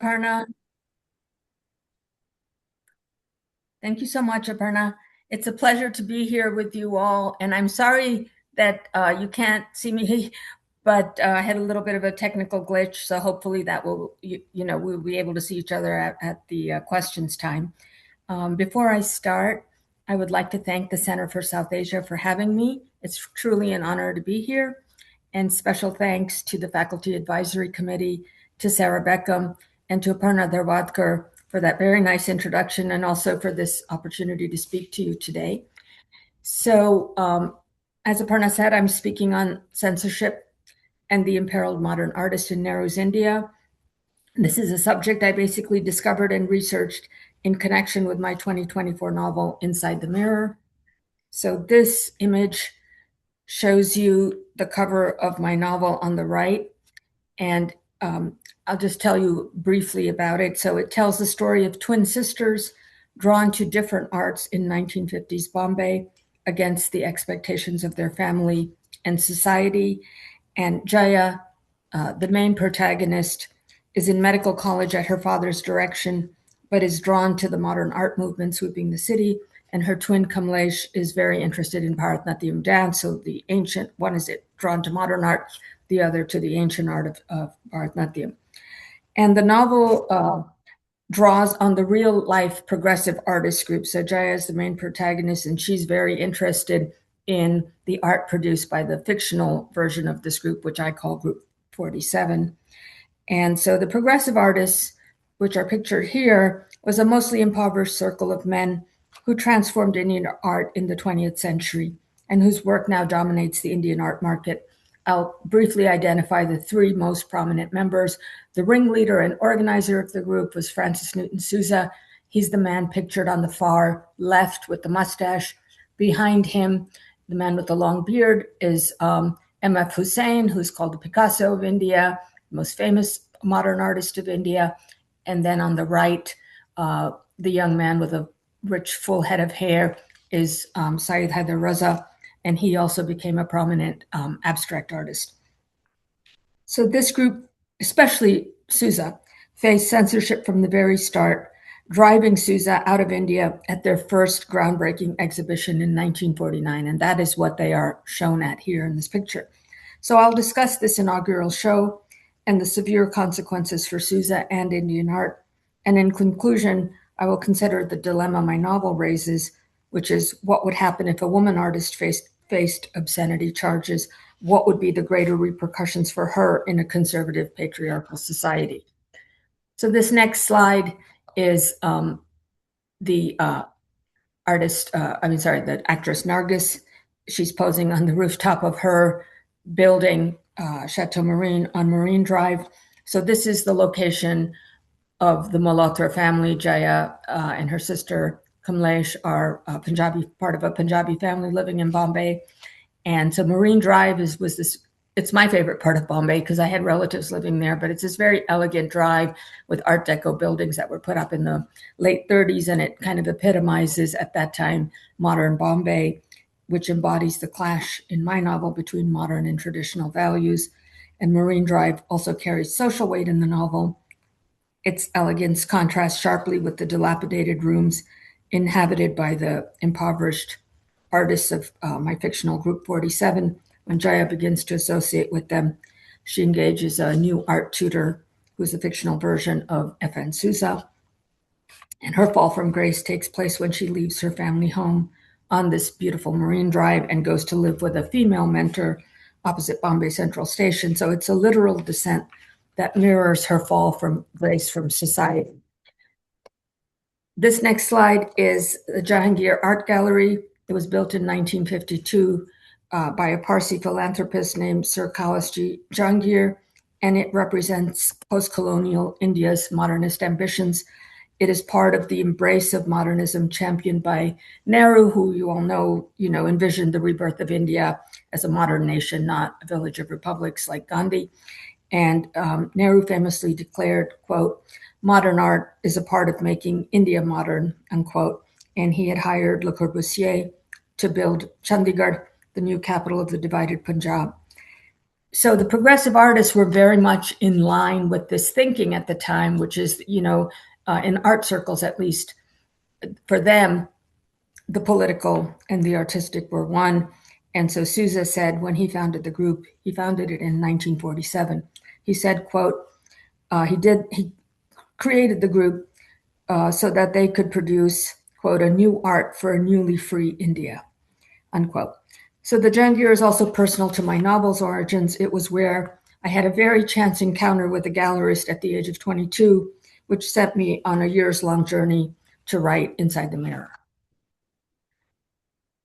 Aparna. Thank you so much, Aparna. It's a pleasure to be here with you all. And I'm sorry that you can't see me, but I had a little bit of a technical glitch. So hopefully that will, we'll be able to see each other at the questions time. Before I start, I would like to thank the Center for South Asia for having me. It's truly an honor to be here. And special thanks to the Faculty Advisory Committee, to Sarah Beckham, and to Aparna Dharwadkar for that very nice introduction and also for this opportunity to speak to you today. So, as Aparna said, I'm speaking on censorship and the imperiled modern artist in Nehru's India. This is a subject I basically discovered and researched in connection with my 2024 novel, Inside the Mirror. So this image shows you the cover of my novel on the right. And I'll just tell you briefly about it. So it tells the story of twin sisters drawn to different arts in 1950s Bombay against the expectations of their family and society. And Jaya, the main protagonist, is in medical college at her father's direction, but is drawn to the modern art movement sweeping the city. And her twin Kamlesh is very interested in Bharatanatyam dance. So the ancient one is drawn to modern art, the other to the ancient art of Bharatanatyam. And the novel draws on the real life progressive artist group. So Jaya is the main protagonist, and she's very interested in the art produced by the fictional version of this group, which I call Group 47. And so the progressive artists, which are pictured here, was a mostly impoverished circle of men who transformed Indian art in the 20th century and whose work now dominates the Indian art market. I'll briefly identify the three most prominent members. The ringleader and organizer of the group was Francis Newton Souza. He's the man pictured on the far left with the mustache. Behind him, the man with the long beard is M.F. Hussain, who's called the Picasso of India, the most famous modern artist of India. And then on the right, the young man with a rich, full head of hair is Syed Haider Raza, and he also became a prominent abstract artist. So this group, especially Souza, faced censorship from the very start, driving Souza out of India at their first groundbreaking exhibition in 1949, and that is what they are shown at here in this picture. So I'll discuss this inaugural show and the severe consequences for Souza and Indian art. And in conclusion, I will consider the dilemma my novel raises, which is what would happen if a woman artist faced obscenity charges? What would be the greater repercussions for her in a conservative patriarchal society? So this next slide is the actress Nargis. She's posing on the rooftop of her building, Chateau Marine on Marine Drive. So this is the location of the Malhotra family. Jaya and her sister Kamlesh are part of a Punjabi family living in Bombay. And so Marine Drive it's my favorite part of Bombay because I had relatives living there, but it's this very elegant drive with Art Deco buildings that were put up in the late 30s. And it kind of epitomizes at that time modern Bombay, which embodies the clash in my novel between modern and traditional values. And Marine Drive also carries social weight in the novel. Its elegance contrasts sharply with the dilapidated rooms inhabited by the impoverished artists of my fictional Group 47. When Jaya begins to associate with them, she engages a new art tutor who's a fictional version of F.N. Souza. And her fall from grace takes place when she leaves her family home on this beautiful Marine Drive and goes to live with a female mentor opposite Bombay Central Station. So it's a literal descent that mirrors her fall from grace from society. This next slide is the Jahangir Art Gallery. It was built in 1952 by a Parsi philanthropist named Sir Kalasji Jahangir, and it represents post-colonial India's modernist ambitions. It is part of the embrace of modernism championed by Nehru, who you all know, envisioned the rebirth of India as a modern nation, not a village of republics like Gandhi. And Nehru famously declared, quote, "Modern art is a part of making India modern," unquote. And he had hired Le Corbusier to build Chandigarh, the new capital of the divided Punjab. So the progressive artists were very much in line with this thinking at the time, which is, in art circles, at least for them, the political and the artistic were one. And so Souza said when he founded the group, he founded it in 1947. He said, quote, he created the group so that they could produce, quote, a new art for a newly free India, unquote. So the Jangir is also personal to my novel's origins. It was where I had a very chance encounter with a gallerist at the age of 22, which set me on a years-long journey to write Inside the Mirror.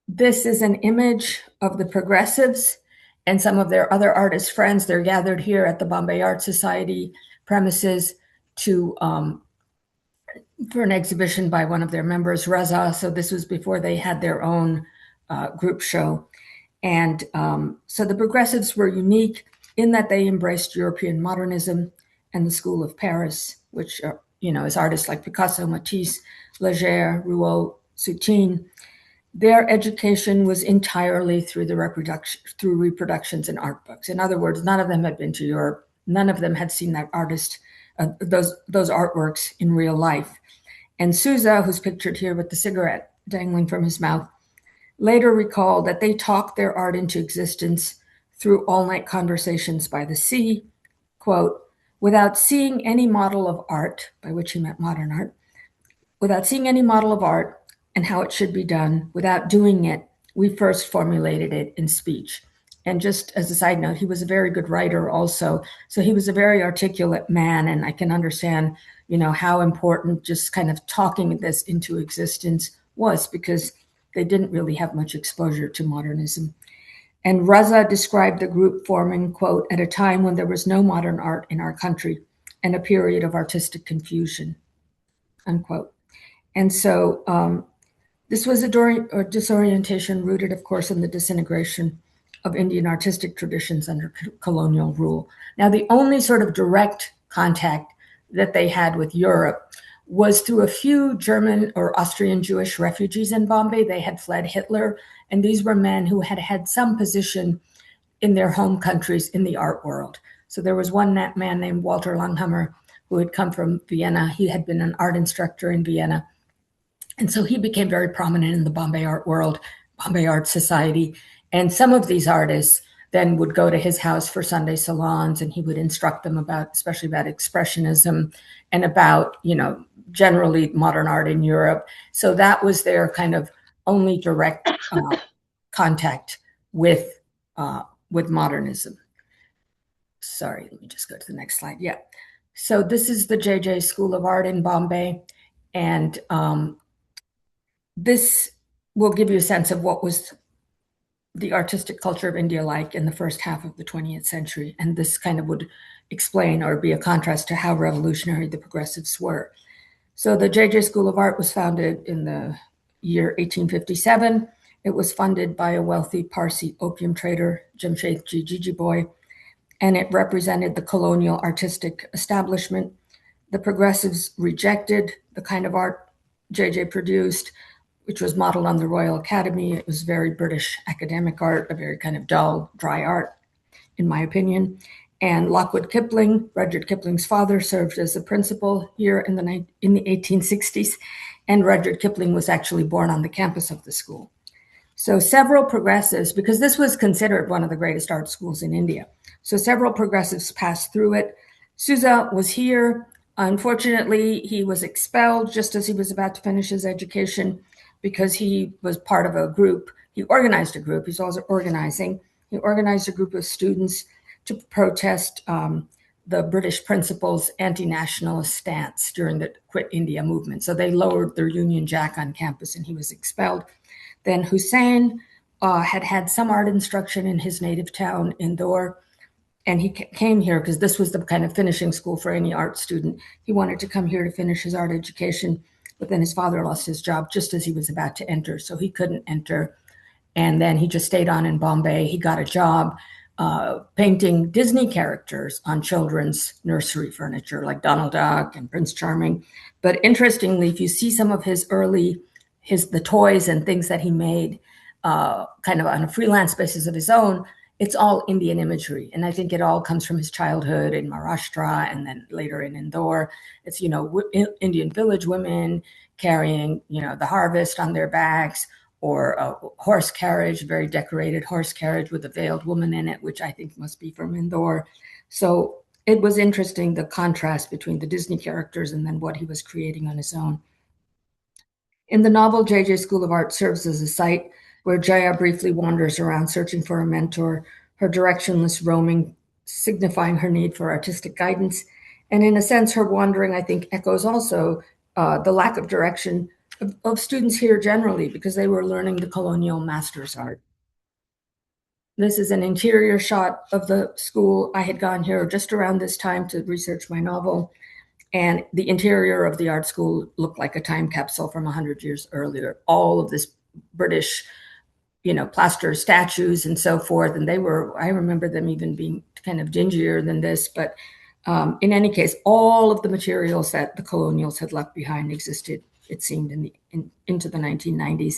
This is an image of the progressives and some of their other artist friends. They're gathered here at the Bombay Art Society premises for an exhibition by one of their members, Reza. So this was before they had their own group show. And so the progressives were unique in that they embraced European modernism and the school of Paris, which, is artists like Picasso, Matisse, Leger, Rouault, Soutine. Their education was entirely through reproductions in art books. In other words, none of them had been to Europe. None of them had seen that those artworks in real life. And Souza, who's pictured here with the cigarette dangling from his mouth, later recalled that they talked their art into existence through all-night conversations by the sea, quote, without seeing any model of art, by which he meant modern art, without seeing any model of art and how it should be done, without doing it, we first formulated it in speech. And just as a side note, he was a very good writer also. So he was a very articulate man, and I can understand, how important just kind of talking this into existence was, because they didn't really have much exposure to modernism. And Reza described the group forming, quote, at a time when there was no modern art in our country and a period of artistic confusion, unquote. And so this was a disorientation rooted, of course, in the disintegration of Indian artistic traditions under colonial rule. Now, the only sort of direct contact that they had with Europe was through a few German or Austrian Jewish refugees in Bombay. They had fled Hitler, and these were men who had had some position in their home countries in the art world. So there was one man named Walter Langhammer who had come from Vienna. He had been an art instructor in Vienna. And so he became very prominent in the Bombay art world, Bombay Art Society. And some of these artists then would go to his house for Sunday salons, and he would instruct them especially about expressionism and about, generally modern art in Europe. So that was their kind of only direct contact with modernism. Sorry, let me just go to the next slide. Yeah. So this is the JJ School of Art in Bombay. And this will give you a sense of what was the artistic culture of India like in the first half of the 20th century. And this kind of would explain or be a contrast to how revolutionary the progressives were. So the JJ School of Art was founded in the year 1857. It was funded by a wealthy Parsi opium trader, Jamshedji Jijiboy, and it represented the colonial artistic establishment. The progressives rejected the kind of art JJ produced, which was modeled on the Royal Academy. It was very British academic art, a very kind of dull, dry art, in my opinion. And Lockwood Kipling, Rudyard Kipling's father, served as a principal here in the 1860s. And Rudyard Kipling was actually born on the campus of the school. So several progressives, because this was considered one of the greatest art schools in India, so several progressives passed through it. Souza was here. Unfortunately, he was expelled just as he was about to finish his education because he was part of a group. He organized a group. He's also organizing. He organized a group of students to protest the British principal's anti-nationalist stance during the Quit India movement. So they lowered their Union Jack on campus and he was expelled. Then Hussain had some art instruction in his native town, Indore, and he came here because this was the kind of finishing school for any art student. He wanted to come here to finish his art education, but then his father lost his job just as he was about to enter, so he couldn't enter. And then he just stayed on in Bombay. He got a job painting Disney characters on children's nursery furniture, like Donald Duck and Prince Charming. But interestingly, if you see some of his the toys and things that he made kind of on a freelance basis of his own, it's all Indian imagery. And I think it all comes from his childhood in Maharashtra and then later in Indore. It's, Indian village women carrying, the harvest on their backs, or a horse carriage, very decorated horse carriage with a veiled woman in it, which I think must be from Indore. So it was interesting, the contrast between the Disney characters and then what he was creating on his own. In the novel, J.J. School of Art serves as a site where Jaya briefly wanders around searching for a mentor, her directionless roaming signifying her need for artistic guidance. And in a sense, her wandering, I think, echoes also the lack of direction of students here generally, because they were learning the colonial master's art. This is an interior shot of the school. I had gone here just around this time to research my novel, and the interior of the art school looked like a time capsule from 100 years earlier. All of this British, plaster statues and so forth. And I remember them even being kind of dingier than this. But in any case, all of the materials that the colonials had left behind existed, it seemed, into the 1990s.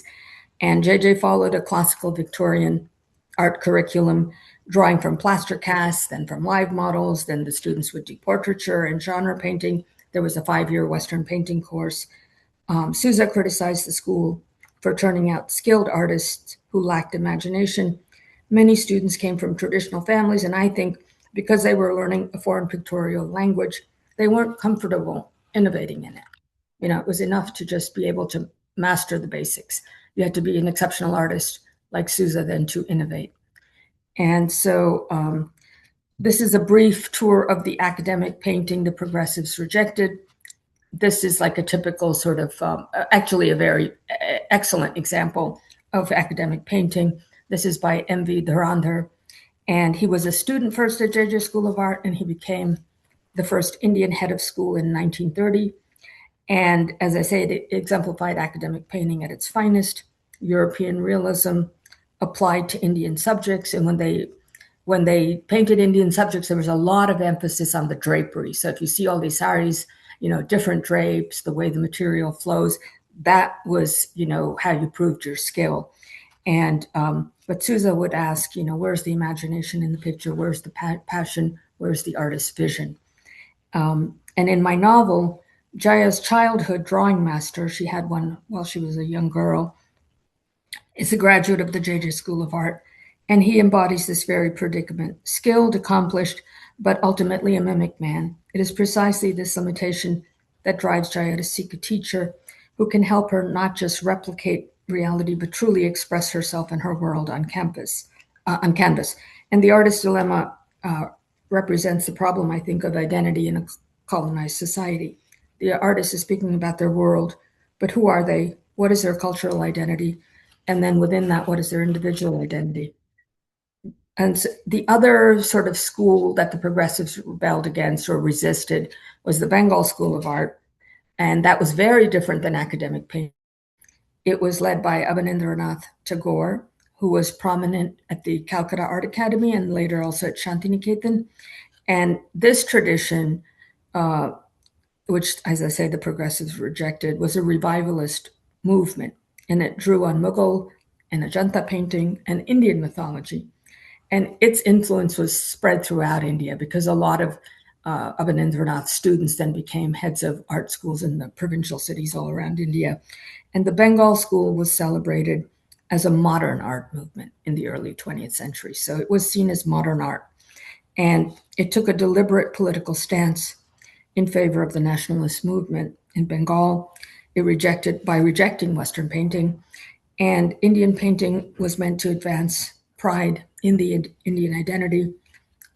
And JJ followed a classical Victorian art curriculum, drawing from plaster casts, then from live models. Then the students would do portraiture and genre painting. There was a 5-year Western painting course. Souza criticized the school for turning out skilled artists who lacked imagination. Many students came from traditional families, and I think because they were learning a foreign pictorial language, they weren't comfortable innovating in it. It was enough to just be able to master the basics. You had to be an exceptional artist like Souza then to innovate. And so this is a brief tour of the academic painting the progressives rejected. This is like a typical sort of, actually a very excellent example of academic painting. This is by M.V. Dhurandhar. And he was a student first at JJ School of Art, and he became the first Indian head of school in 1930. And as I say, it exemplified academic painting at its finest, European realism applied to Indian subjects. And when they painted Indian subjects, there was a lot of emphasis on the drapery. So if you see all these saris, different drapes, the way the material flows, that was, how you proved your skill. And but Souza would ask, where's the imagination in the picture? Where's the passion? Where's the artist's vision? And in my novel, Jaya's childhood drawing master, she had one while she was a young girl, is a graduate of the JJ School of Art. And he embodies this very predicament: skilled, accomplished, but ultimately a mimic man. It is precisely this limitation that drives Jaya to seek a teacher who can help her not just replicate reality, but truly express herself and her world on canvas. And the artist's dilemma represents the problem, I think, of identity in a colonized society. The artist is speaking about their world, but who are they? What is their cultural identity? And then within that, what is their individual identity? And so the other sort of school that the progressives rebelled against or resisted was the Bengal School of Art. And that was very different than academic painting. It was led by Abanindranath Tagore, who was prominent at the Calcutta Art Academy and later also at Shantiniketan. And this tradition, which, as I say, the progressives rejected, was a revivalist movement. And it drew on Mughal and Ajanta painting and Indian mythology. And its influence was spread throughout India because a lot of Abanindranath's students then became heads of art schools in the provincial cities all around India. And the Bengal school was celebrated as a modern art movement in the early 20th century. So it was seen as modern art. And it took a deliberate political stance in favor of the nationalist movement in Bengal. It rejecting Western painting. And Indian painting was meant to advance pride in the Indian identity.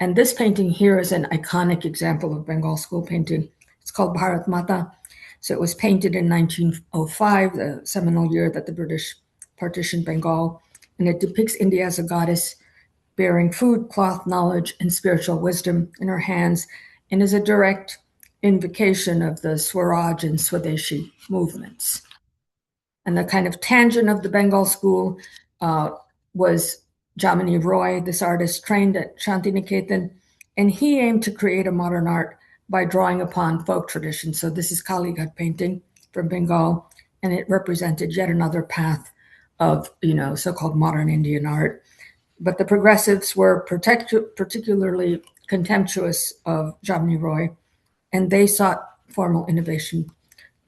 And this painting here is an iconic example of Bengal school painting. It's called Bharat Mata. So it was painted in 1905, the seminal year that the British partitioned Bengal. And it depicts India as a goddess bearing food, cloth, knowledge, and spiritual wisdom in her hands, and is a direct invocation of the Swaraj and Swadeshi movements. And the kind of tangent of the Bengal school was Jamini Roy, this artist trained at Shantiniketan, and he aimed to create a modern art by drawing upon folk traditions. So this is Kalighat painting from Bengal, and it represented yet another path of, so-called modern Indian art. But the progressives were particularly contemptuous of Jabni Roy, and they sought formal innovation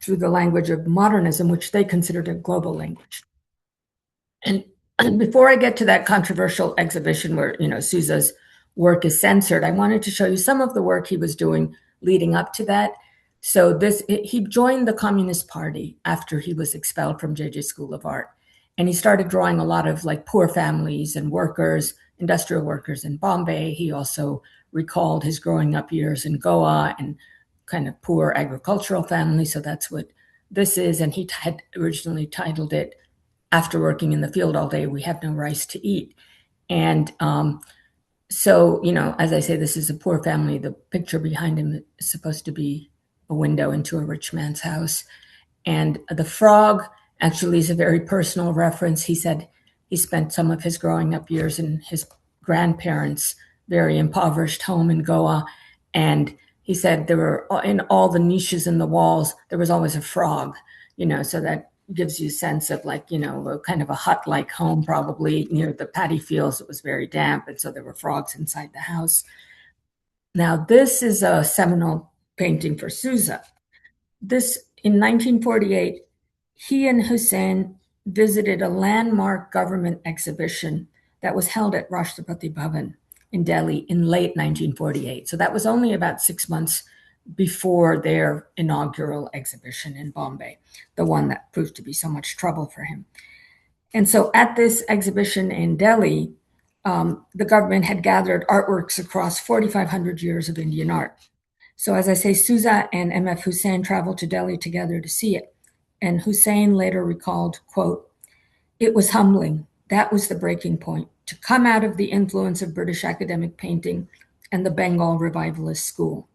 through the language of modernism, which they considered a global language. And before I get to that controversial exhibition where, Souza's work is censored, I wanted to show you some of the work he was doing leading up to that. So he joined the Communist Party after he was expelled from JJ School of Art. And he started drawing a lot of like poor families and workers, industrial workers in Bombay. He also recalled his growing up years in Goa and kind of poor agricultural families. So that's what this is. And he had originally titled it, "After working in the field all day, we have no rice to eat." And so, as I say, this is a poor family. The picture behind him is supposed to be a window into a rich man's house. And the frog actually is a very personal reference. He said he spent some of his growing up years in his grandparents' very impoverished home in Goa. And he said there were, in all the niches in the walls, there was always a frog, so that gives you a sense of like, a kind of a hut-like home, probably near the paddy fields. It was very damp, and so there were frogs inside the house. Now, this is a seminal painting for Souza. This, in 1948, he and Hussein visited a landmark government exhibition that was held at Rashtrapati Bhavan in Delhi in late 1948. So that was only about 6 months before their inaugural exhibition in Bombay, the one that proved to be so much trouble for him. And so at this exhibition in Delhi, the government had gathered artworks across 4,500 years of Indian art. So as I say, Souza and M.F. Hussein traveled to Delhi together to see it. And Hussein later recalled, quote, "It was humbling. That was the breaking point, to come out of the influence of British academic painting and the Bengal revivalist school,"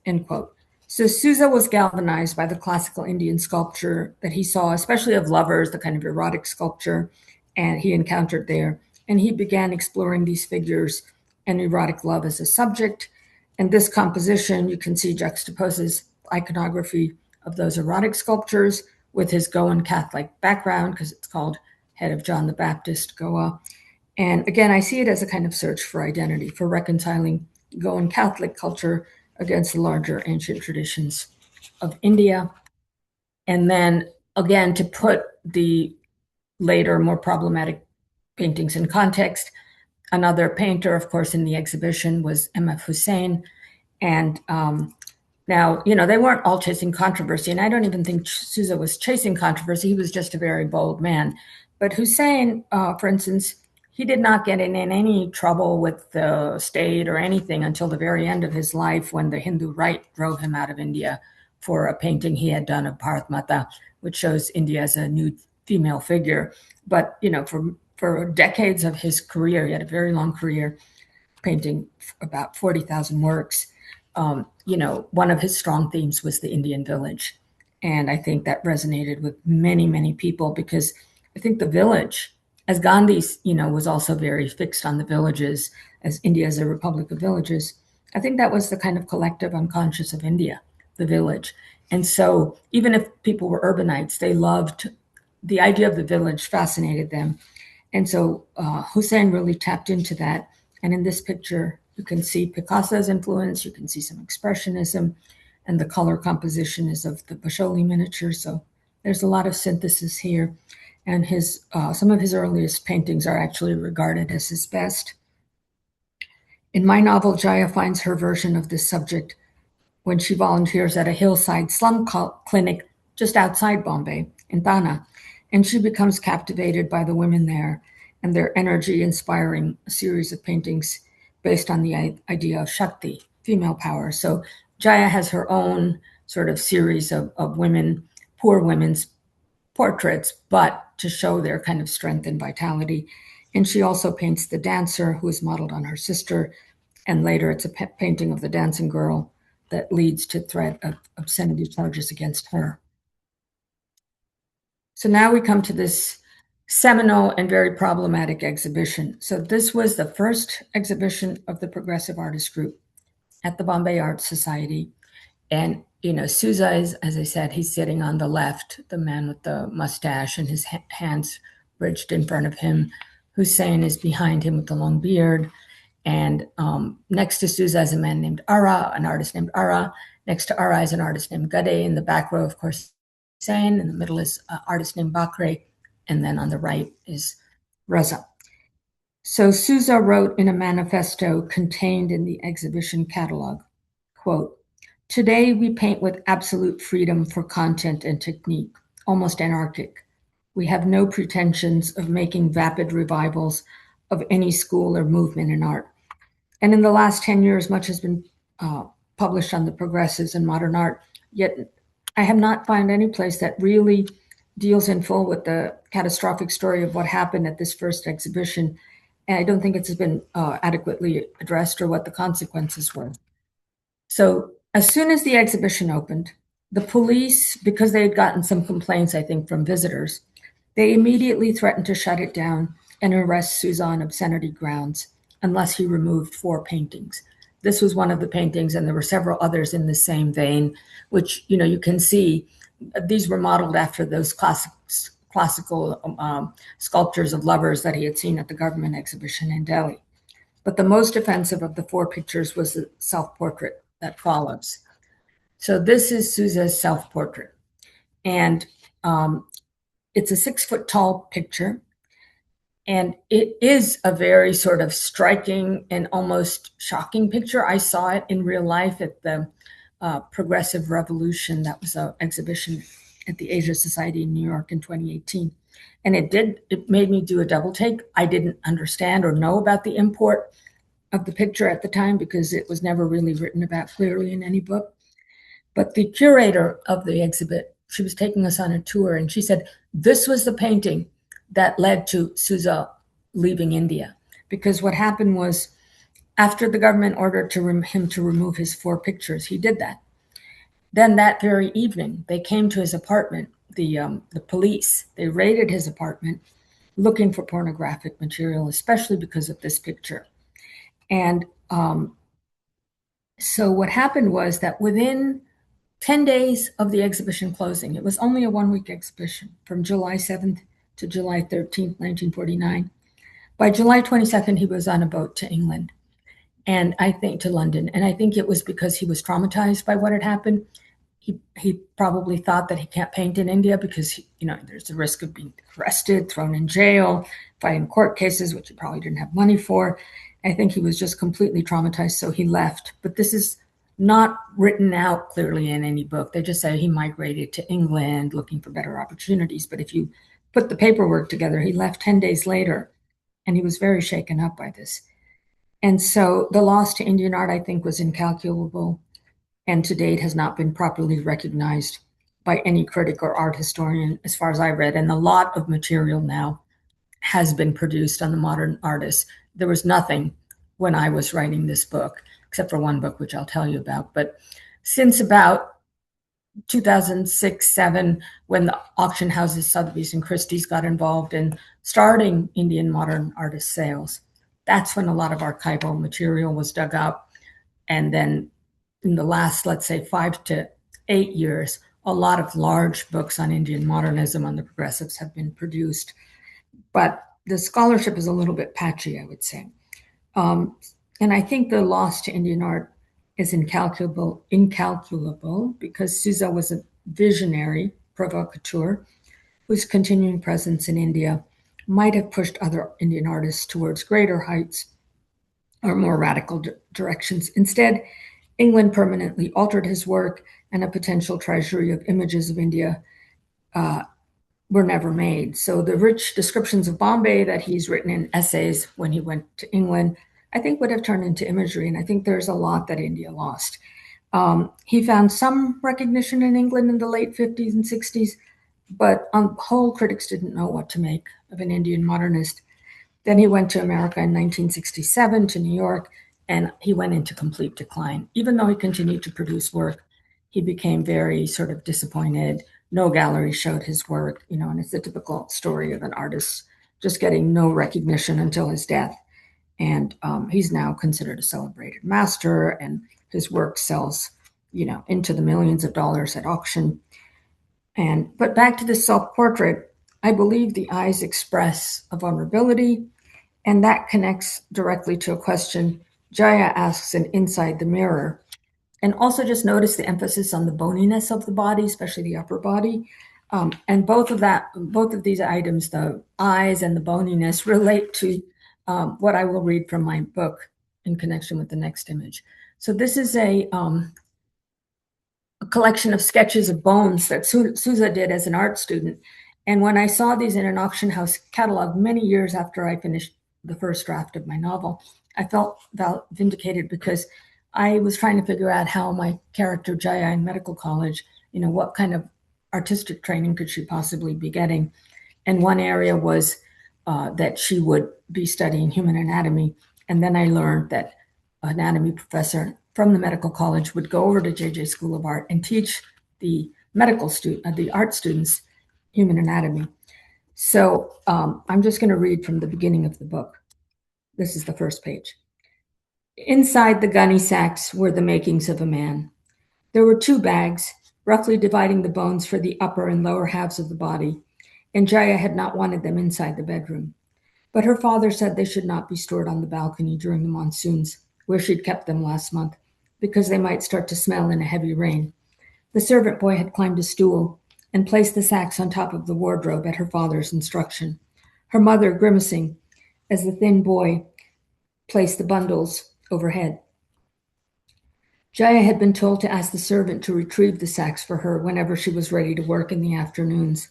end quote. So Souza was galvanized by the classical Indian sculpture that he saw, especially of lovers, the kind of erotic sculpture, and he encountered there. And he began exploring these figures and erotic love as a subject. And this composition, you can see, juxtaposes iconography of those erotic sculptures with his Goan Catholic background, because it's called Head of John the Baptist, Goa. And again, I see it as a kind of search for identity, for reconciling Goan Catholic culture against the larger ancient traditions of India. And then again, to put the later, more problematic paintings in context, another painter, of course, in the exhibition was M.F. Hussein. And now, they weren't all chasing controversy, and I don't even think Souza was chasing controversy. He was just a very bold man. But Hussein, for instance, he did not get in any trouble with the state or anything until the very end of his life, when the Hindu right drove him out of India for a painting he had done of Bharat Mata, which shows India as a nude female figure. But, for decades of his career, he had a very long career, painting about 40,000 works. One of his strong themes was the Indian village. And I think that resonated with many, many people, because I think the village, as Gandhi, was also very fixed on the villages, as India is a republic of villages, I think that was the kind of collective unconscious of India, the village. And so even if people were urbanites, they loved the idea of the village, fascinated them. And so Hussein really tapped into that. And in this picture, you can see Picasso's influence, you can see some expressionism, and the color composition is of the Basholi miniature. So there's a lot of synthesis here. And some of his earliest paintings are actually regarded as his best. In my novel, Jaya finds her version of this subject when she volunteers at a hillside slum clinic just outside Bombay, in Thana, and she becomes captivated by the women there and their energy, inspiring a series of paintings based on the idea of Shakti, female power. So Jaya has her own sort of series of women, poor women's portraits, but to show their kind of strength and vitality. And she also paints the dancer, who is modeled on her sister. And later it's a painting of the dancing girl that leads to threat of obscenity charges against her. So now we come to this seminal and very problematic exhibition. So this was the first exhibition of the Progressive Artist Group at the Bombay Art Society. And, Souza is, as I said, he's sitting on the left, the man with the mustache, and his hands bridged in front of him. Hussein is behind him with the long beard. And next to Souza is a man named Ara, an artist named Ara. Next to Ara is an artist named Gade. In the back row, of course, Hussein. In the middle is an artist named Bakre. And then on the right is Reza. So Souza wrote in a manifesto contained in the exhibition catalog, quote, "Today we paint with absolute freedom for content and technique, almost anarchic. We have no pretensions of making vapid revivals of any school or movement in art. And in the last 10 years, much has been published on the progressives in modern art, yet I have not found any place that really deals in full with the catastrophic story of what happened at this first exhibition. And I don't think it's been adequately addressed or what the consequences were." So as soon as the exhibition opened, the police, because they had gotten some complaints, I think, from visitors, they immediately threatened to shut it down and arrest Souza on obscenity grounds unless he removed 4 paintings. This was one of the paintings, and there were several others in the same vein, which, you can see these were modeled after those classical sculptures of lovers that he had seen at the government exhibition in Delhi. But the most offensive of the 4 pictures was the self-portrait that follows. So this is Souza's self-portrait. And it's a 6-foot tall picture. And it is a very sort of striking and almost shocking picture. I saw it in real life at the Progressive Revolution. That was an exhibition at the Asia Society in New York in 2018. And it made me do a double take. I didn't understand or know about the import of the picture at the time because it was never really written about clearly in any book. But the curator of the exhibit, she was taking us on a tour, and she said, this was the painting that led to Souza leaving India. Because what happened was, after the government ordered him to remove his 4 pictures, he did that. Then that very evening, they came to his apartment, the police. They raided his apartment looking for pornographic material, especially because of this picture. And so what happened was that within 10 days of the exhibition closing, it was only a 1-week exhibition from July 7th to July 13th, 1949. By July 22nd, he was on a boat to England, and I think to London. And I think it was because he was traumatized by what had happened. He probably thought that he can't paint in India because, there's the risk of being arrested, thrown in jail, fighting court cases, which he probably didn't have money for. I think he was just completely traumatized, so he left. But this is not written out clearly in any book. They just say he migrated to England looking for better opportunities. But if you put the paperwork together, he left 10 days later, and he was very shaken up by this. And so the loss to Indian art, I think, was incalculable, and to date has not been properly recognized by any critic or art historian, as far as I read. And a lot of material now has been produced on the modern artists. There was nothing when I was writing this book, except for one book, which I'll tell you about. But since about 2006-07, when the auction houses Sotheby's and Christie's got involved in starting Indian modern artist sales, that's when a lot of archival material was dug up. And then in the last, let's say, 5 to 8 years, a lot of large books on Indian modernism on the progressives have been produced. But the scholarship is a little bit patchy, I would say. And I think the loss to Indian art is incalculable because Souza was a visionary provocateur whose continuing presence in India might have pushed other Indian artists towards greater heights or more radical directions. Instead, England permanently altered his work, and a potential treasury of images of India were never made. So the rich descriptions of Bombay that he's written in essays when he went to England, I think would have turned into imagery. And I think there's a lot that India lost. He found some recognition in England in the late 50s and 60s, but on the whole, critics didn't know what to make of an Indian modernist. Then he went to America in 1967 to New York, and he went into complete decline. Even though he continued to produce work, he became very sort of disappointed. No gallery showed his work, and it's the typical story of an artist just getting no recognition until his death. And he's now considered a celebrated master, and his work sells, into the millions of dollars at auction. But back to the self-portrait, I believe the eyes express a vulnerability, And that connects directly to a question Jaya asks in Inside the Mirror. And also just notice the emphasis on the boniness of the body, especially the upper body. And both of these items, the eyes and the boniness, relate to what I will read from my book in connection with the next image. So this is a collection of sketches of bones that Souza did as an art student. And when I saw these in an auction house catalog many years after I finished the first draft of my novel, I felt vindicated because I was trying to figure out how my character Jaya in medical college, what kind of artistic training could she possibly be getting? And one area was that she would be studying human anatomy. And then I learned that anatomy professor from the medical college would go over to JJ School of Art and teach the the art students human anatomy. So I'm just going to read from the beginning of the book. This is the first page. Inside the gunny sacks were the makings of a man. There were 2 bags, roughly dividing the bones for the upper and lower halves of the body, and Jaya had not wanted them inside the bedroom. But her father said they should not be stored on the balcony during the monsoons, where she'd kept them last month, because they might start to smell in a heavy rain. The servant boy had climbed a stool and placed the sacks on top of the wardrobe at her father's instruction, her mother grimacing as the thin boy placed the bundles overhead. Jaya had been told to ask the servant to retrieve the sacks for her whenever she was ready to work in the afternoons.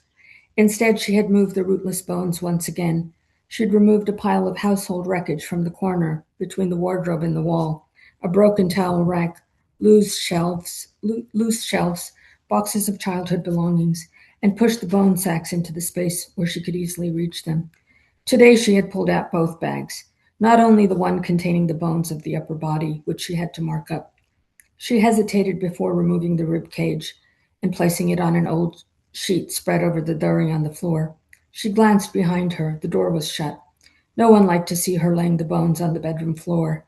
Instead, she had moved the rootless bones once again. She had removed a pile of household wreckage from the corner between the wardrobe and the wall, a broken towel rack, loose shelves, boxes of childhood belongings, and pushed the bone sacks into the space where she could easily reach them. Today she had pulled out both bags, not only the one containing the bones of the upper body, which she had to mark up. She hesitated before removing the rib cage and placing it on an old sheet spread over the durry on the floor. She glanced behind her. The door was shut. No one liked to see her laying the bones on the bedroom floor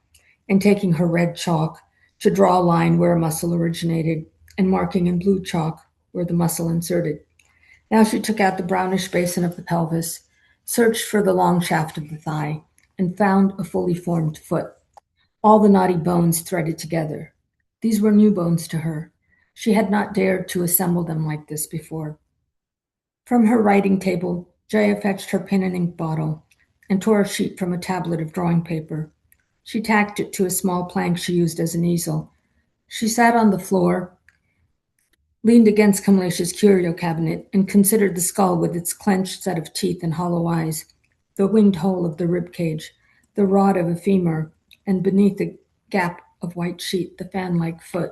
and taking her red chalk to draw a line where a muscle originated and marking in blue chalk where the muscle inserted. Now she took out the brownish basin of the pelvis, searched for the long shaft of the thigh, and found a fully formed foot. All the knotty bones threaded together. These were new bones to her. She had not dared to assemble them like this before. From her writing table, Jaya fetched her pen and ink bottle and tore a sheet from a tablet of drawing paper. She tacked it to a small plank she used as an easel. She sat on the floor, leaned against Kamlesh's curio cabinet, and considered the skull with its clenched set of teeth and hollow eyes, the winged hole of the rib cage, the rod of a femur, and beneath the gap of white sheet, the fan-like foot.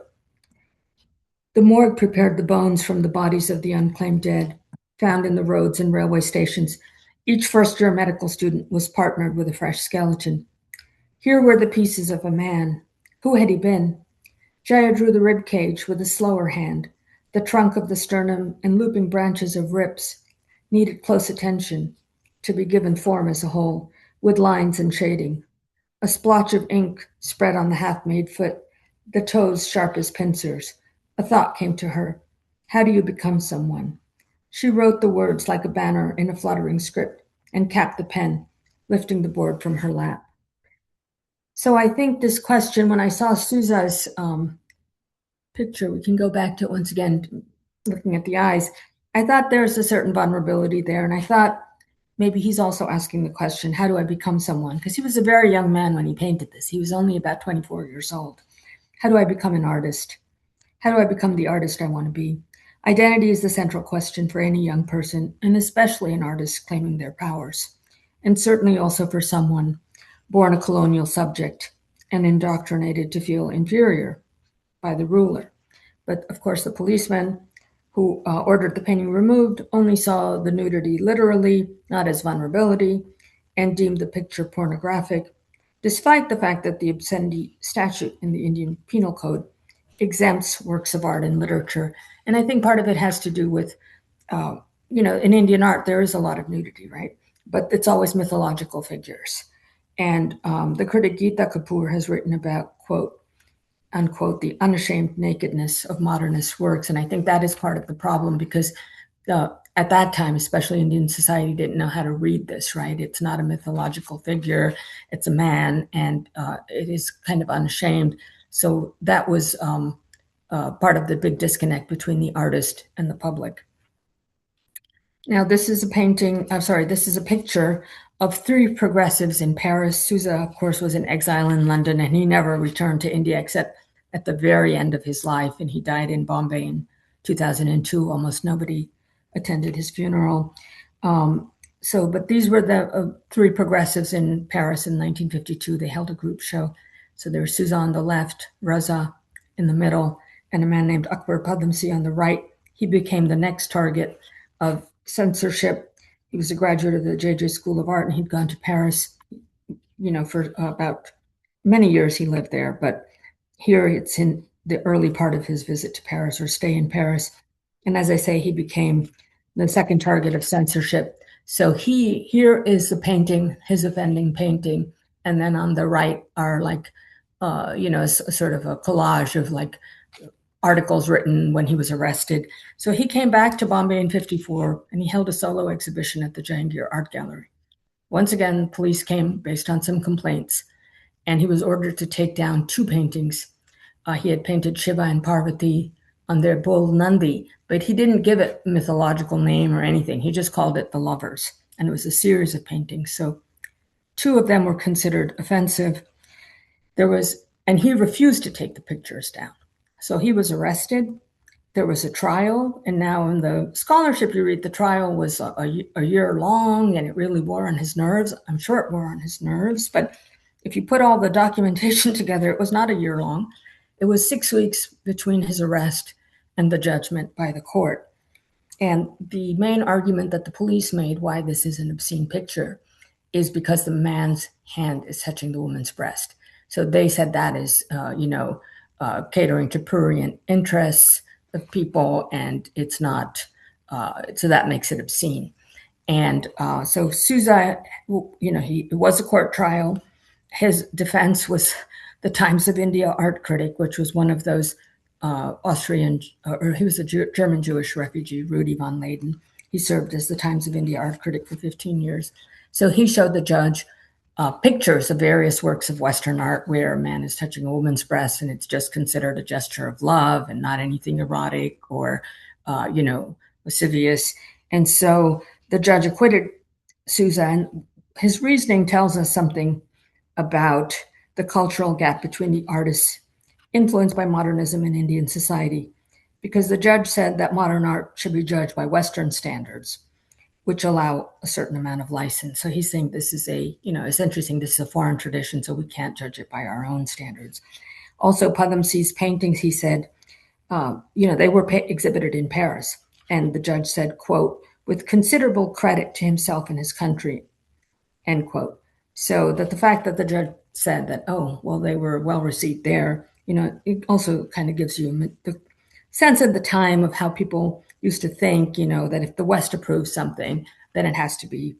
The morgue prepared the bones from the bodies of the unclaimed dead, found in the roads and railway stations. Each first-year medical student was partnered with a fresh skeleton. Here were the pieces of a man. Who had he been? Jaya drew the rib cage with a slower hand. The trunk of the sternum and looping branches of ribs needed close attention to be given form as a whole, with lines and shading. A splotch of ink spread on the half-made foot, the toes sharp as pincers. A thought came to her. How do you become someone? She wrote the words like a banner in a fluttering script and capped the pen, lifting the board from her lap. So I think this question, when I saw Souza's picture, we can go back to it once again, looking at the eyes. I thought there's a certain vulnerability there, and I thought maybe he's also asking the question, how do I become someone? Because he was a very young man when he painted this. He was only about 24 years old. How do I become an artist? How do I become the artist I want to be? Identity is the central question for any young person, and especially an artist claiming their powers, and certainly also for someone born a colonial subject and indoctrinated to feel inferior by the ruler. But of course, the policeman who ordered the painting removed only saw the nudity literally, not as vulnerability, and deemed the picture pornographic, despite the fact that the obscenity statute in the Indian Penal Code exempts works of art and literature. And I think part of it has to do with, in Indian art, there is a lot of nudity, right? But it's always mythological figures. And the critic Geeta Kapoor has written about, quote, unquote, the unashamed nakedness of modernist works. And I think that is part of the problem because at that time, especially Indian society, didn't know how to read this, right? It's not a mythological figure, it's a man, and it is kind of unashamed. So that was part of the big disconnect between the artist and the public. Now, this is a painting, I'm sorry, this is a picture of three progressives in Paris. Souza, of course, was in exile in London, and he never returned to India except at the very end of his life, and he died in Bombay in 2002. Almost nobody attended his funeral. But these were the three progressives in Paris in 1952. They held a group show. So there was Souza on the left, Raza in the middle, and a man named Akbar Padamsee on the right. He became the next target of censorship. He was a graduate of the JJ School of Art, and he'd gone to Paris, for about many years he lived there. But here it's in the early part of his visit to Paris or stay in Paris. And as I say, he became the second target of censorship. So here is the painting, his offending painting. And then on the right are sort of a collage of articles written when he was arrested. So he came back to Bombay in 54 and he held a solo exhibition at the Jahangir Art Gallery. Once again, police came based on some complaints, and he was ordered to take down two paintings. He had painted Shiva and Parvati on their bull Nandi, but he didn't give it a mythological name or anything. He just called it The Lovers, and it was a series of paintings. So two of them were considered offensive. And he refused to take the pictures down. So he was arrested. There was a trial, and now in the scholarship you read, the trial was a year long, and it really wore on his nerves. I'm sure it wore on his nerves, but if you put all the documentation together, it was not a year long. It was 6 weeks between his arrest and the judgment by the court. And the main argument that the police made why this is an obscene picture is because the man's hand is touching the woman's breast. So they said that is, catering to prurient interests of people, and it's not, so that makes it obscene. And so Souza, it was a court trial. His defense was the Times of India art critic, which was one of those he was a German Jewish refugee, Rudy von Leyden. He served as the Times of India art critic for 15 years. So he showed the judge pictures of various works of Western art where a man is touching a woman's breast and it's just considered a gesture of love and not anything erotic or, lascivious. And so the judge acquitted Souza, and his reasoning tells us something about the cultural gap between the artists influenced by modernism in Indian society, because the judge said that modern art should be judged by Western standards, which allow a certain amount of license. So he's saying this is it's interesting, this is a foreign tradition, so we can't judge it by our own standards. Also, Padamsee's paintings, he said, they were exhibited in Paris. And the judge said, quote, with considerable credit to himself and his country, end quote. So that the fact that the judge said that, they were well received there, it also kind of gives you the sense at the time of how people used to think, that if the West approves something, then it has to be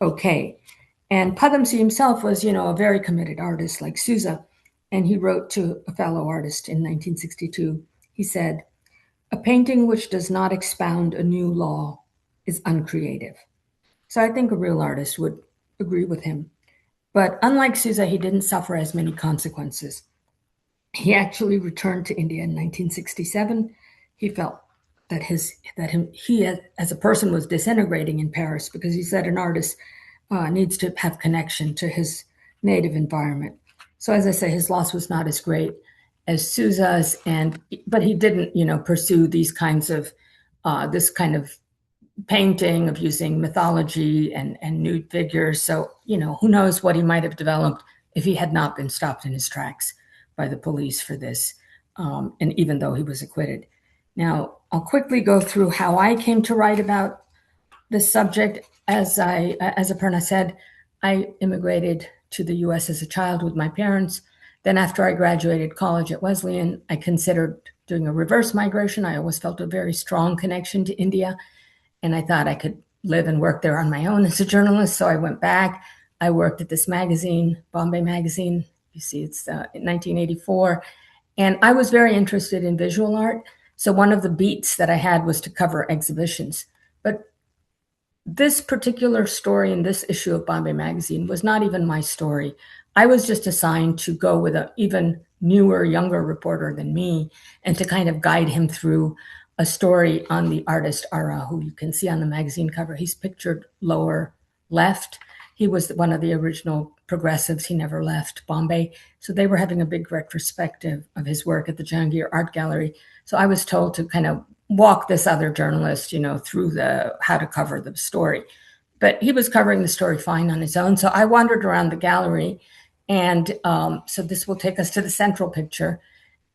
okay. And Padamsee himself was, a very committed artist like Souza. And he wrote to a fellow artist in 1962, he said, a painting which does not expound a new law is uncreative. So I think a real artist would agree with him. But unlike Souza, he didn't suffer as many consequences. He actually returned to India in 1967. He felt that he as a person was disintegrating in Paris because he said an artist needs to have connection to his native environment. So as I say, his loss was not as great as Souza's, but he didn't, pursue these kinds of this kind of painting of using mythology and nude figures. So, who knows what he might have developed if he had not been stopped in his tracks by the police for this, and even though he was acquitted. Now, I'll quickly go through how I came to write about this subject. As Aparna said, I immigrated to the US as a child with my parents. Then after I graduated college at Wesleyan, I considered doing a reverse migration. I always felt a very strong connection to India, and I thought I could live and work there on my own as a journalist. So I went back. I worked at this magazine, Bombay Magazine. You see, it's in 1984. And I was very interested in visual art. So one of the beats that I had was to cover exhibitions But this particular story in this issue of Bombay magazine was not even my story. I was just assigned to go with an even newer, younger reporter than me and to kind of guide him through a story on the artist Ara, who you can see on the magazine cover. He's pictured lower left. He was one of the original progressives. He never left Bombay. So they were having a big retrospective of his work at the Jahangir Art Gallery. So I was told to kind of walk this other journalist, through the how to cover the story. But he was covering the story fine on his own. So I wandered around the gallery. And so this will take us to the central picture.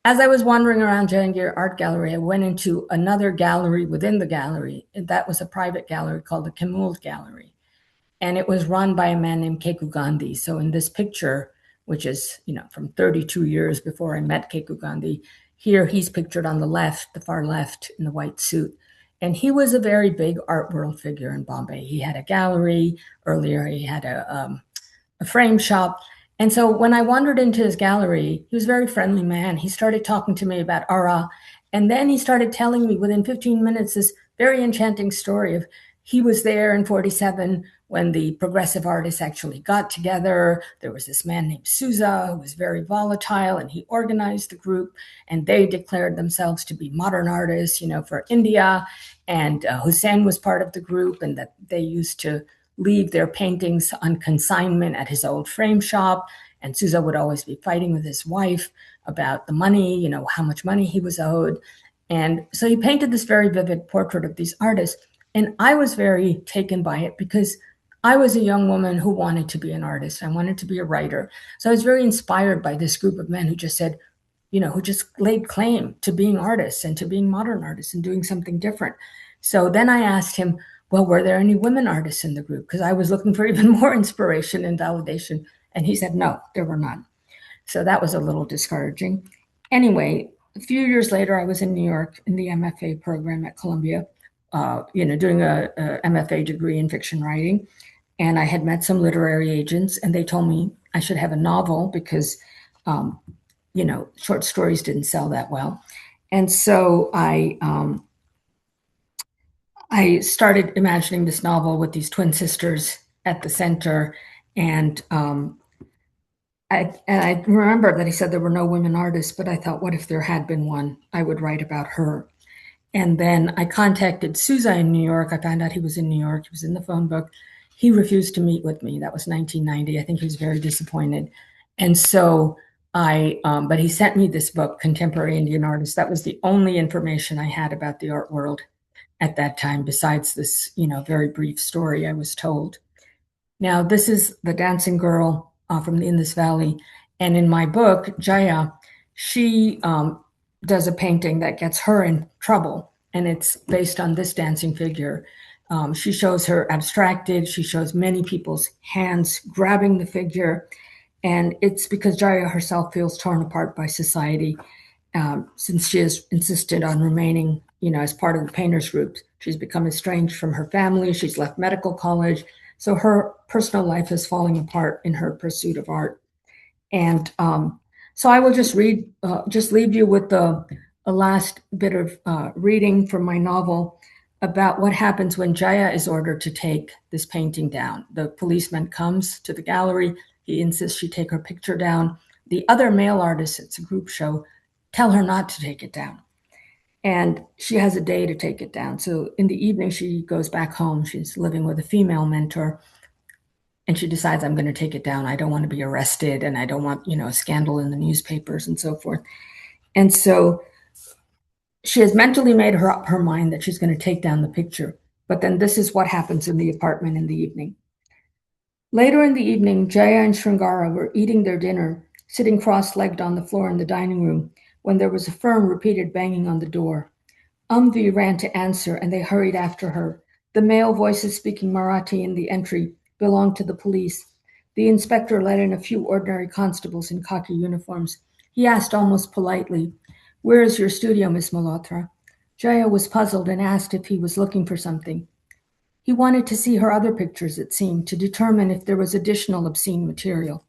As I was wandering around Jahangir Art Gallery, I went into another gallery within the gallery. And that was a private gallery called the Imperiled Gallery. And it was run by a man named Keku Gandhi. So in this picture, which is, from 32 years before I met Keku Gandhi, here he's pictured on the left, the far left, in the white suit. And he was a very big art world figure in Bombay. He had a gallery. Earlier, he had a frame shop. And so when I wandered into his gallery, he was a very friendly man. He started talking to me about Ara. And then he started telling me within 15 minutes this very enchanting story of he was there in 47 when the progressive artists actually got together. There was this man named Souza who was very volatile, and he organized the group, and they declared themselves to be modern artists, for India. And Hussein was part of the group, and that they used to leave their paintings on consignment at his old frame shop. And Souza would always be fighting with his wife about the money, how much money he was owed. And so he painted this very vivid portrait of these artists. And I was very taken by it because I was a young woman who wanted to be an artist. I wanted to be a writer. So I was very inspired by this group of men who just said, who just laid claim to being artists and to being modern artists and doing something different. So then I asked him, well, were there any women artists in the group? Because I was looking for even more inspiration and validation. And he said, no, there were none. So that was a little discouraging. Anyway, a few years later, I was in New York in the MFA program at Columbia, doing a MFA degree in fiction writing. And I had met some literary agents, and they told me I should have a novel because, short stories didn't sell that well. And so I started imagining this novel with these twin sisters at the center. And I remember that he said there were no women artists, but I thought, what if there had been one? I would write about her. And then I contacted Souza in New York. I found out he was in New York. He was in the phone book. He refused to meet with me. That was 1990. I think he was very disappointed. And so but he sent me this book, Contemporary Indian Artists. That was the only information I had about the art world at that time, besides this, very brief story I was told. Now, this is the dancing girl from the Indus Valley. And in my book, Jaya, she does a painting that gets her in trouble. And it's based on this dancing figure. She shows her abstracted. She shows many people's hands grabbing the figure. And it's because Jaya herself feels torn apart by society since she has insisted on remaining, as part of the painters group. She's become estranged from her family. She's left medical college. So her personal life is falling apart in her pursuit of art. And so I will just leave you with a last bit of reading from my novel about what happens when Jaya is ordered to take this painting down. The policeman comes to the gallery. He insists she take her picture down. The other male artists, it's a group show, tell her not to take it down. And she has a day to take it down. So in the evening, she goes back home. She's living with a female mentor. And she decides, I'm going to take it down. I don't want to be arrested, and I don't want, a scandal in the newspapers and so forth. And so she has mentally made up her mind that she's going to take down the picture. But then this is what happens in the apartment in the evening. Later in the evening, Jaya and Sringara were eating their dinner, sitting cross-legged on the floor in the dining room, when there was a firm, repeated banging on the door. Umvi ran to answer, and they hurried after her. The male voices speaking Marathi in the entry belonged to the police. The inspector let in a few ordinary constables in khaki uniforms. He asked almost politely, "Where is your studio, Miss Malhotra?" Jaya was puzzled and asked if he was looking for something. He wanted to see her other pictures, it seemed, to determine if there was additional obscene material.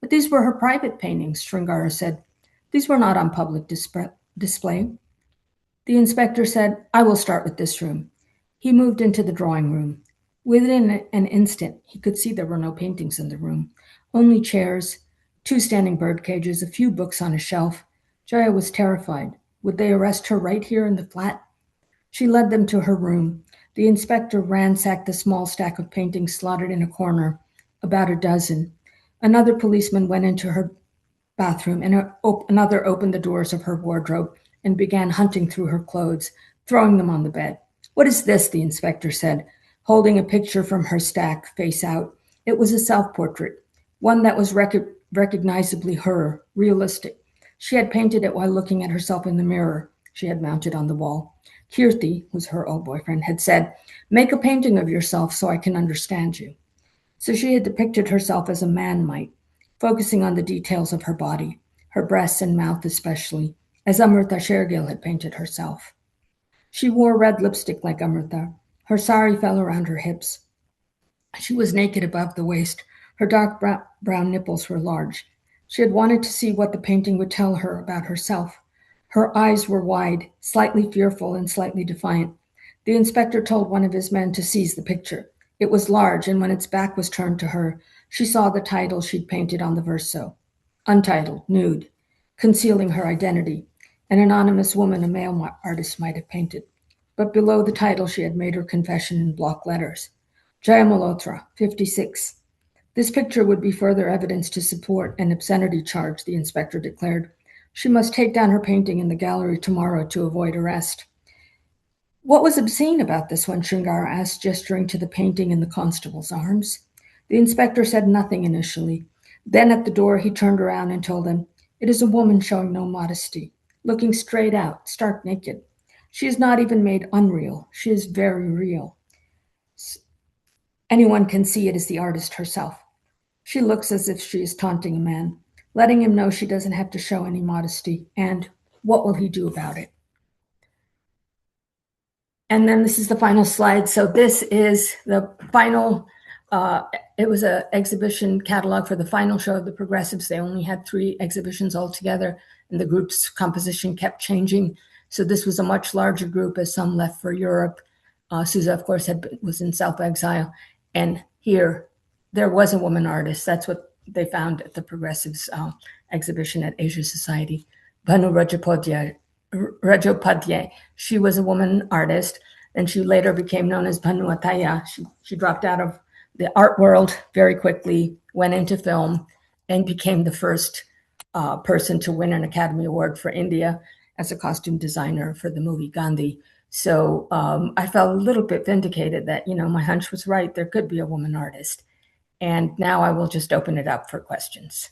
But these were her private paintings, Sringara said. These were not on public display. The inspector said, "I will start with this room." He moved into the drawing room. Within an instant, he could see there were no paintings in the room, only chairs, two standing bird cages, a few books on a shelf. Jaya was terrified. Would they arrest her right here in the flat? She led them to her room. The inspector ransacked the small stack of paintings slotted in a corner, about a dozen. Another policeman went into her bathroom, and another opened the doors of her wardrobe and began hunting through her clothes, throwing them on the bed. What is this? The inspector said, holding a picture from her stack, face out. It was a self-portrait, one that was recognizably her, realistic. She had painted it while looking at herself in the mirror she had mounted on the wall. Kirti, who's her old boyfriend, had said, "Make a painting of yourself so I can understand you." So she had depicted herself as a man might, focusing on the details of her body, her breasts and mouth especially, as Amrita Shergill had painted herself. She wore red lipstick like Amrita. Her sari fell around her hips. She was naked above the waist. Her dark brown nipples were large. She had wanted to see what the painting would tell her about herself. Her eyes were wide, slightly fearful and slightly defiant. The inspector told one of his men to seize the picture. It was large, and when its back was turned to her, she saw the title she'd painted on the verso. Untitled, nude, concealing her identity. An anonymous woman a male artist might have painted. But below the title she had made her confession in block letters. Jaya Malhotra, 56. This picture would be further evidence to support an obscenity charge, the inspector declared. She must take down her painting in the gallery tomorrow to avoid arrest. What was obscene about this one? Shringara asked, gesturing to the painting in the constable's arms. The inspector said nothing initially. Then at the door he turned around and told them, "It is a woman showing no modesty, looking straight out, stark naked. She is not even made unreal. She is very real. Anyone can see it is the artist herself. She looks as if she is taunting a man, letting him know she doesn't have to show any modesty, and what will he do about it?" And then this is the final slide. So this is the final, it was an exhibition catalog for the final show of the Progressives. They only had 3 exhibitions altogether, and the group's composition kept changing. So this was a much larger group as some left for Europe. Souza, of course, was in self-exile. And here, there was a woman artist. That's what they found at the Progressives exhibition at Asia Society. Bhanu Rajopadhyay. She was a woman artist, and she later became known as Bhanu Ataya. She dropped out of the art world very quickly, went into film, and became the first person to win an Academy Award for India as a costume designer for the movie Gandhi. So I felt a little bit vindicated that, my hunch was right. There could be a woman artist. And now I will just open it up for questions.